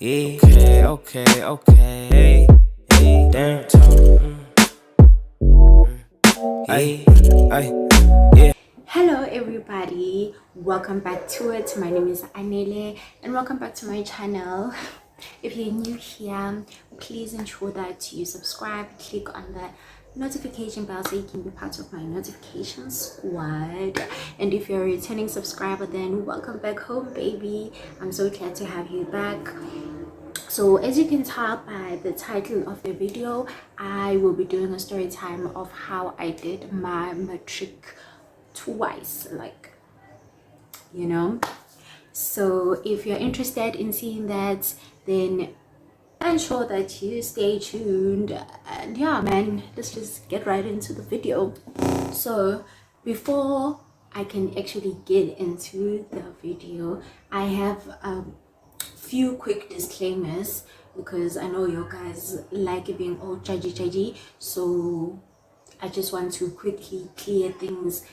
Yeah. Okay. Hey, damn, hey, yeah. Hello everybody, welcome back to it. My name is Anele and welcome back to my channel. If you're new here, please ensure that you subscribe, click on the notification bell so you can be part of my notification squad. And if you're a returning subscriber, then welcome back home, baby. I'm so glad to have you back. So as you can tell by the title of the video, I will be doing a story time of how I did my matric twice, so if you're interested in seeing that, then ensure that you stay tuned. And yeah, man, let's just get right into the video. So before I can actually get into the video, I have a few quick disclaimers because I know you guys like it being all judgy, so I just want to quickly clear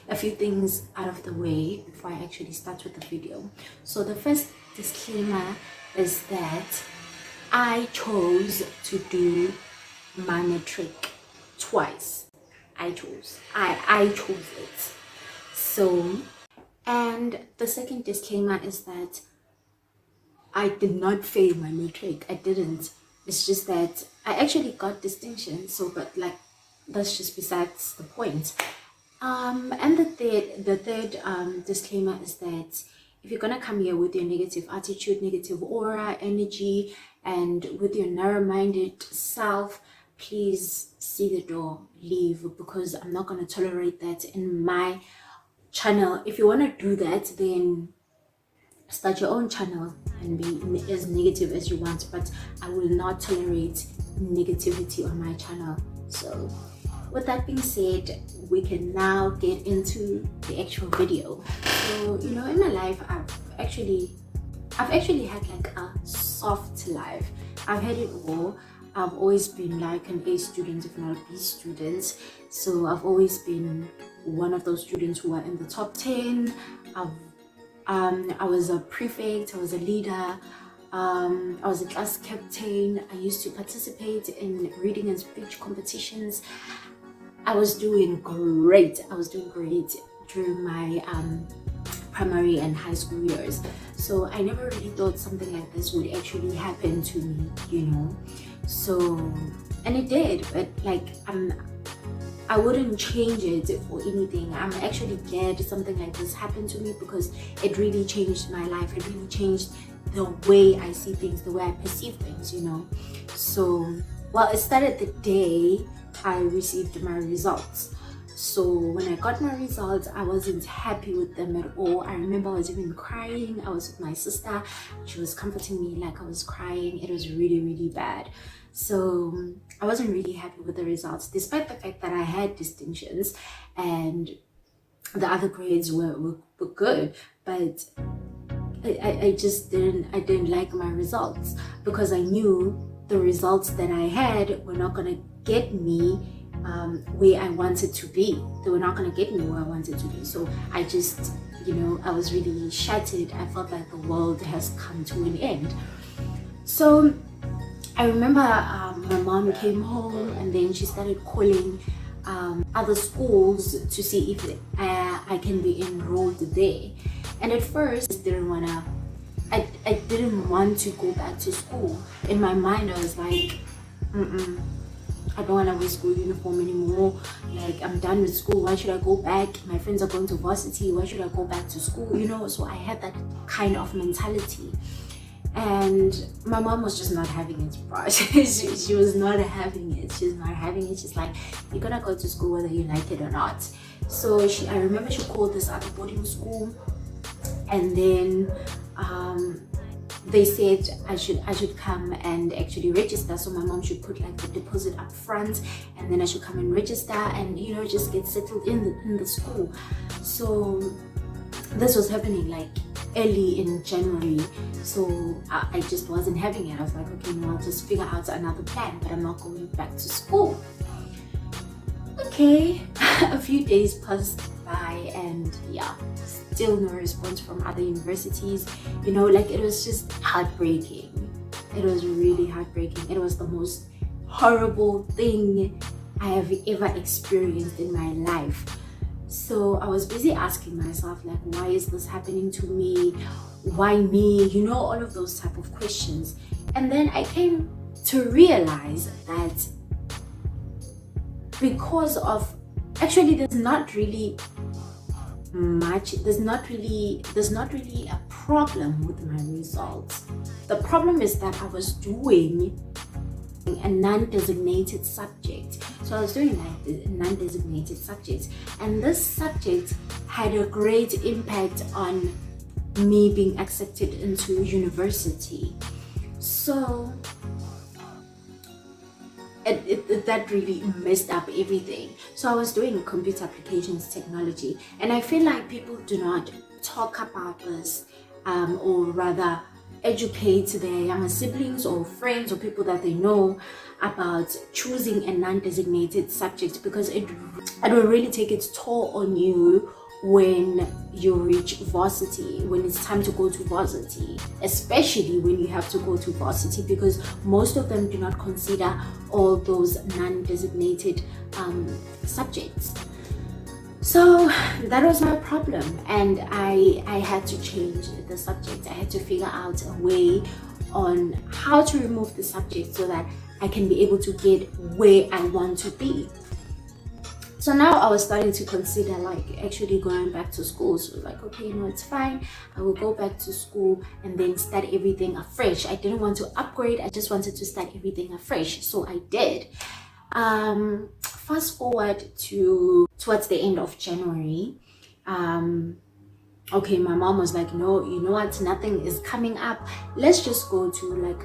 a few things out of the way before I actually start with the video. So the first disclaimer is that I chose to do my matric twice. I chose it. So, and the second disclaimer is that I did not fail my matric. I didn't. It's just that I actually got distinction. So, but like, that's just besides the point. And the third disclaimer is that if you're gonna come here with your negative attitude, negative aura, energy, and with your narrow-minded self, please see the door, leave, because I'm not gonna tolerate that in my channel. If you wanna do that, then start your own channel and be as negative as you want, but I will not tolerate negativity on my channel. So with that being said, we can now get into the actual video. So in my life, I've actually had like a soft life. I've had it all. I've always been like an A student, if not a B student. So I've always been one of those students who are in the top 10. I was a prefect, I was a leader, I was a class captain. I used to participate in reading and speech competitions. I was doing great during my primary and high school years. So I never really thought something like this would actually happen to me, So, and it did, but like I wouldn't change it for anything. I'm actually glad something like this happened to me because it really changed my life. It really changed the way I see things, the way I perceive things, So, well, it started the day I received my results. So when I got my results, I wasn't happy with them at all. I remember I was even crying. I was with my sister. She was comforting me like I was crying. It was really, really bad. So I wasn't really happy with the results, despite the fact that I had distinctions and the other grades were good. But I just didn't like my results because I knew the results that I had were not going to get me where I wanted to be. They were not going to get me where I wanted to be. So I just, I was really shattered. I felt like the world has come to an end. So I remember my mom came home and then she started calling other schools to see if I can be enrolled there. And at first, I didn't want to go back to school. In my mind, I was like, I don't want to wear school uniform anymore. Like, I'm done with school. Why should I go back? My friends are going to varsity. Why should I go back to school? So I had that kind of mentality. And my mom was just not having it, bro. She was not having it. She's not having it. She's like, you're gonna go to school whether you like it or not. So I remember she called this other boarding school, and then they said I should come and actually register. So my mom should put like the deposit up front, and then I should come and register and just get settled in the school. So this was happening like early in January, so I just wasn't having it. I was like, okay, no, I'll just figure out another plan, but I'm not going back to school. Okay, a few days passed by and yeah, still no response from other universities. Like, it was just heartbreaking. It was really heartbreaking. It was the most horrible thing I have ever experienced in my life. So I was busy asking myself, like, why is this happening to me? Why me? You know, all of those type of questions. And then I came to realize that because of, actually there's not really a problem with my results. The problem is that I was doing a non-designated subject. So I was doing like the non-designated subjects, and this subject had a great impact on me being accepted into university. So that really messed up everything. So I was doing computer applications technology, and I feel like people do not talk about this, or rather educate their younger siblings or friends or people that they know about choosing a non-designated subject, because it will really take its toll on you when you reach varsity, when it's time to go to varsity, especially when you have to go to varsity, because most of them do not consider all those non-designated subjects. So that was my problem, and I had to change the subject. I had to figure out a way on how to remove the subject so that I can be able to get where I want to be. So now I was starting to consider like actually going back to school. So like, okay, no, it's fine. I will go back to school and then start everything afresh. I didn't want to upgrade. I just wanted to start everything afresh. So I did. Fast forward to towards the end of January. Okay, my mom was like, no, you know what? Nothing is coming up. Let's just go to like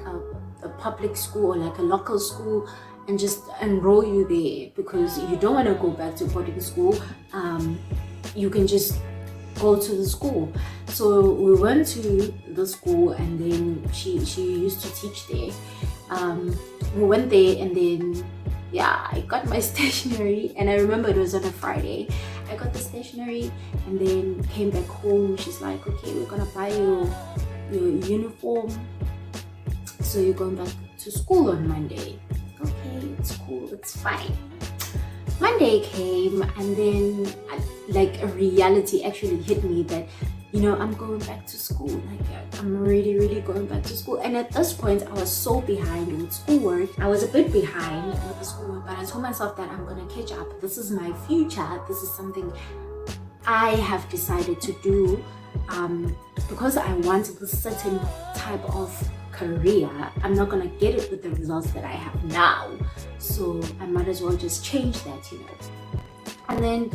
a public school or like a local school and just enroll you there, because you don't want to go back to boarding school. You can just go to the school. So we went to the school, and then she used to teach there. We went there, and then I got my stationery, and I remember it was on a Friday. I got the stationery and then came back home. She's like, okay, we're gonna buy your uniform, so you're going back to school on Monday. Okay, it's cool, it's fine. Monday came, and then like a reality actually hit me that, you know, I'm going back to school. Like, I'm really going back to school. And at this point, I was so behind with schoolwork. I was a bit behind with the schoolwork, but I told myself that I'm gonna catch up. This is my future. This is something I have decided to do, because I want this certain type of career. I'm not gonna get it with the results that I have now, so I might as well just change that, you know. And then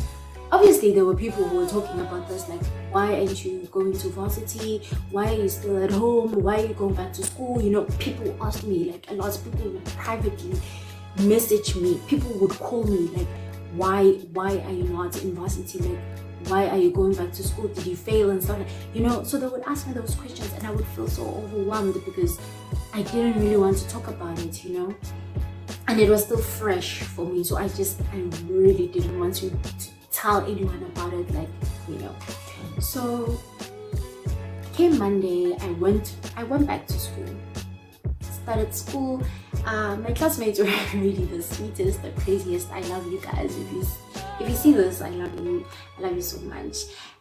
obviously there were people who were talking about this, like, why aren't you going to varsity? Why are you still at home? Why are you going back to school? You know, people asked me, like, a lot of people would privately message me. People would call me like, why are you not in varsity? Like, why are you going back to school? Did you fail and stuff? You know, so they would ask me those questions, and I would feel so overwhelmed because I didn't really want to talk about it, you know, and it was still fresh for me. So I really didn't want to tell anyone about it, like, you know. So came Monday, I went back to school, started school. My classmates were really the sweetest, the craziest. I love you guys. If you see this, I love you so much.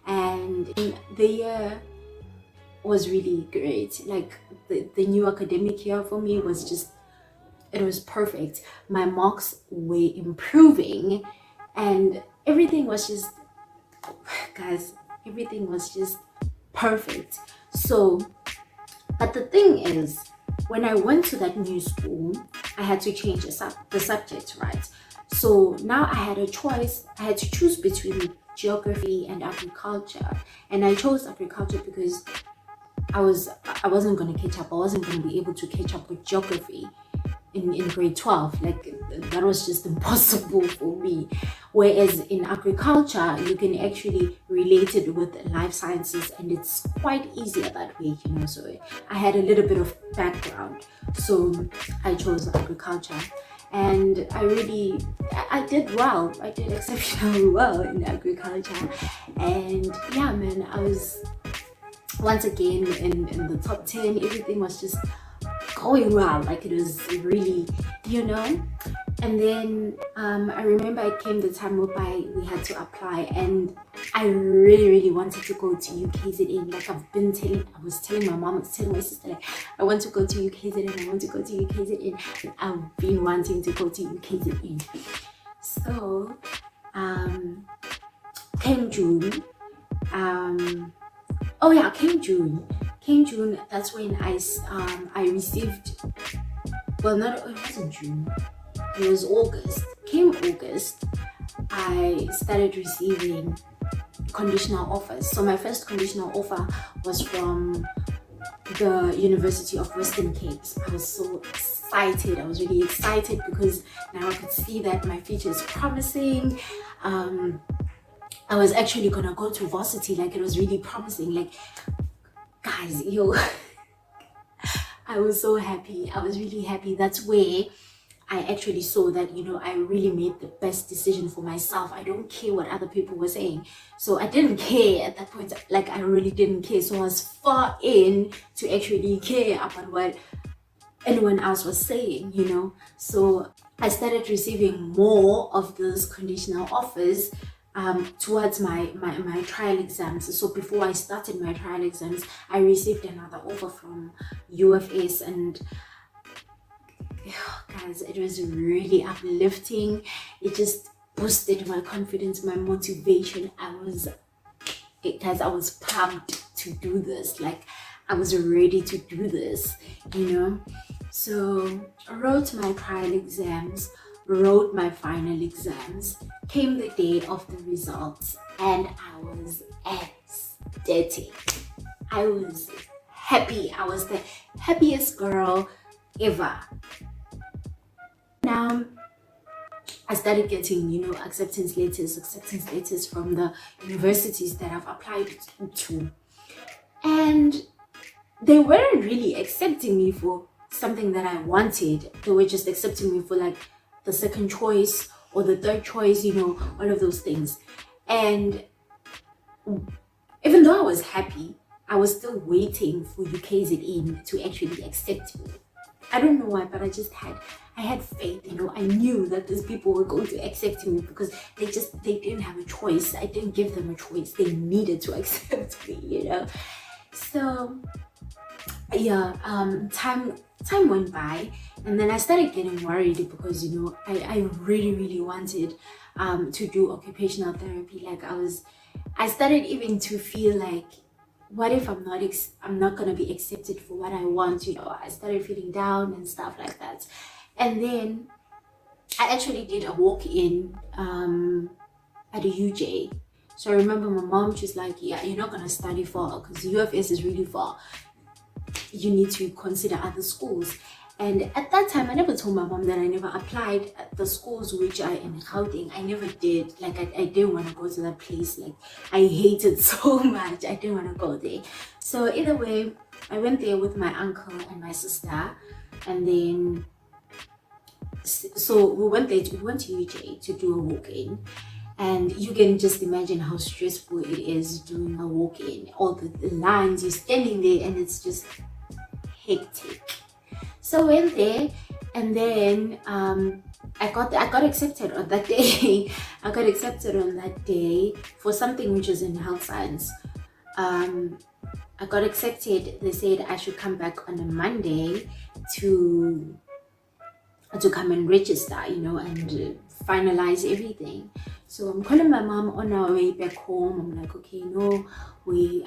And the year was really great. Like, the new academic year for me was just, it was perfect. My marks were improving, and everything was just, guys, everything was just perfect. So, but the thing is, when I went to that new school, I had to change the subject, right? So now I had a choice. I had to choose between geography and agriculture, and I chose agriculture because I wasn't going to catch up. I wasn't going to be able to catch up with geography in grade 12. Like, that was just impossible for me. Whereas in agriculture, you can actually relate it with life sciences, and it's quite easier that way, you know. So I had a little bit of background, so I chose agriculture, and I did well. I did exceptionally well in agriculture, and yeah, man, I was once again in the top 10. Everything was just going well, like it was really, you know. And then I remember it came the time whereby we had to apply, and I really wanted to go to UKZN. Like I was telling my mom, I was telling my sister, like I want to go to UKZN, I want to go to UKZN. And I've been wanting to go to UKZN. So came June. Came June. That's when I received. Well, not it wasn't June. It was August. Came August, I started receiving conditional offers. So my first conditional offer was from the University of Western Cape. I was so excited. I was really excited because now I could see that my future is promising. I was actually gonna go to varsity. Like it was really promising. Like, guys, I was so happy. I was really happy. That's where I actually saw that, I really made the best decision for myself. I don't care what other people were saying. So I didn't care at that point. Like, I really didn't care. So I was far in to actually care about what anyone else was saying, So I started receiving more of those conditional offers towards my trial exams. So before I started my trial exams, I received another offer from UFS, and guys, it was really uplifting. It just boosted my confidence, my motivation. I was pumped to do this. Like, I was ready to do this, So I wrote my trial exams, wrote my final exams, came the day of the results, and I was ecstatic. I was happy. I was the happiest girl ever. Now I started getting, acceptance letters from the universities that I've applied to, and they weren't really accepting me for something that I wanted. They were just accepting me for like the second choice or the third choice, all of those things. And even though I was happy, I was still waiting for UKZN to actually accept me. I don't know why, but I had faith, I knew that these people were going to accept me because they didn't have a choice. I didn't give them a choice. They needed to accept me, So yeah, time went by, and then I started getting worried because I really wanted to do occupational therapy. Like I started even to feel like, what if I'm not gonna be accepted for what I want? I started feeling down and stuff like that. And then I actually did a walk-in at a UJ. So I remember my mom, she's like, yeah, you're not gonna study far because UFS is really far. You need to consider other schools. And at that time, I never told my mom that I never applied at the schools which are in Gauteng. I never did. Like, I didn't want to go to that place. Like, I hated so much. I didn't want to go there. So either way, I went there with my uncle and my sister. And then, so we went to UJ to do a walk-in. And you can just imagine how stressful it is doing a walk-in. All the lines, you're standing there and it's just hectic. So I went there, and then I got accepted on that day. I got accepted on that day for something which was in health science. I got accepted. They said I should come back on a Monday to come and register, and finalize everything. So I'm calling my mom on our way back home. I'm like, okay,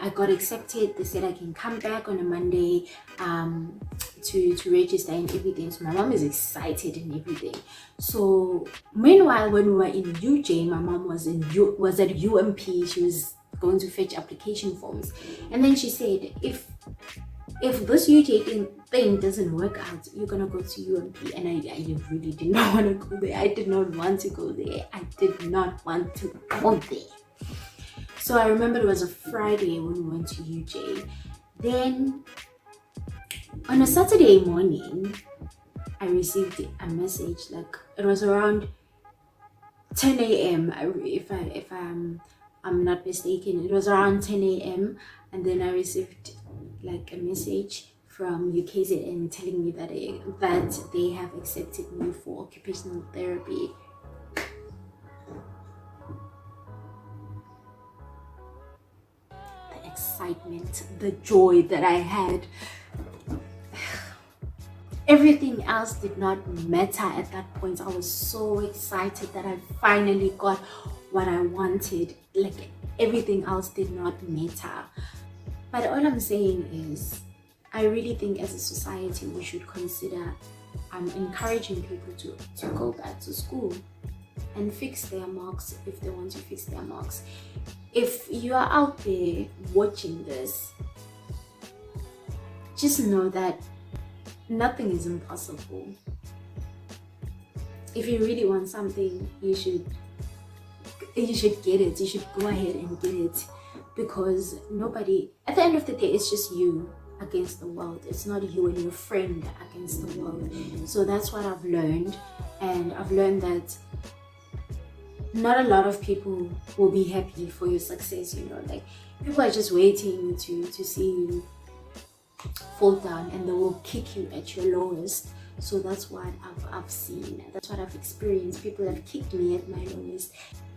I got accepted. They said I can come back on a Monday to register and everything. So my mom is excited and everything. So meanwhile, when we were in UJ, my mom was at UMP. She was going to fetch application forms, and then she said, if this UJ thing doesn't work out, you're gonna go to UMP. And I really did not want to go there. I did not want to go there. I did not want to go there. So I remember it was a Friday when we went to UJ. Then on a Saturday morning, I received a message. Like, it was around 10 a.m. If I'm not mistaken, it was around 10 a.m. and then I received like a message from UKZN telling me that they have accepted me for occupational therapy. The excitement, the joy that I had, everything else did not matter at that point. I was so excited that I finally got what I wanted. Like, everything else did not matter. But all I'm saying is, I really think as a society we should consider encouraging people to go back to school and fix their marks if they want to fix their marks. If you are out there watching this, just know that nothing is impossible. If you really want something, you should get it. You should go ahead and get it, because nobody, at the end of the day, it's just you against the world. It's not you and your friend against the world. So that's what I've learned, and I've learned that not a lot of people will be happy for your success. Like, people are just waiting to see you fall down, and they will kick you at your lowest. So that's what I've seen, that's what I've experienced. People have kicked me at my lowest,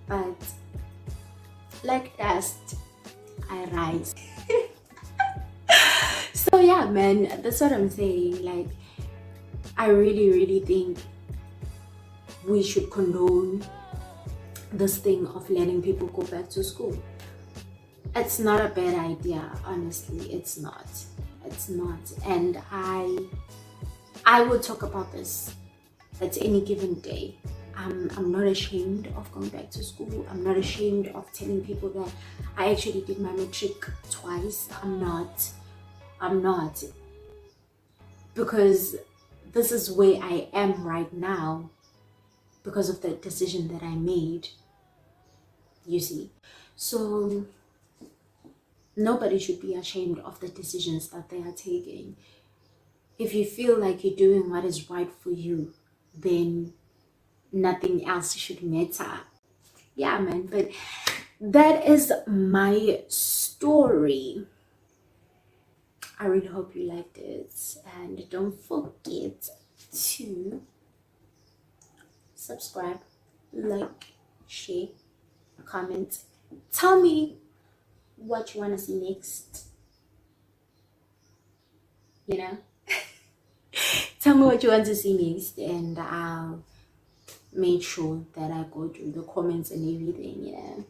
but like dust, I rise. So yeah, man, that's what I'm saying. Like, I really think we should condone this thing of letting people go back to school. It's not a bad idea, honestly. It's not. And I will talk about this at any given day. I'm not ashamed of going back to school. I'm not ashamed of telling people that I actually did my matric twice. I'm not. Because this is where I am right now because of the decision that I made, you see. So nobody should be ashamed of the decisions that they are taking. If you feel like you're doing what is right for you, then nothing else should matter. Yeah, man, but that is my story. I really hope you liked it, and don't forget to subscribe, like, share, comment. Tell me what you want to see next. Tell me what you want to see next, and I'll make sure that I go through the comments and everything.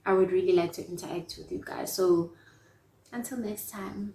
I would really like to interact with you guys. So until next time.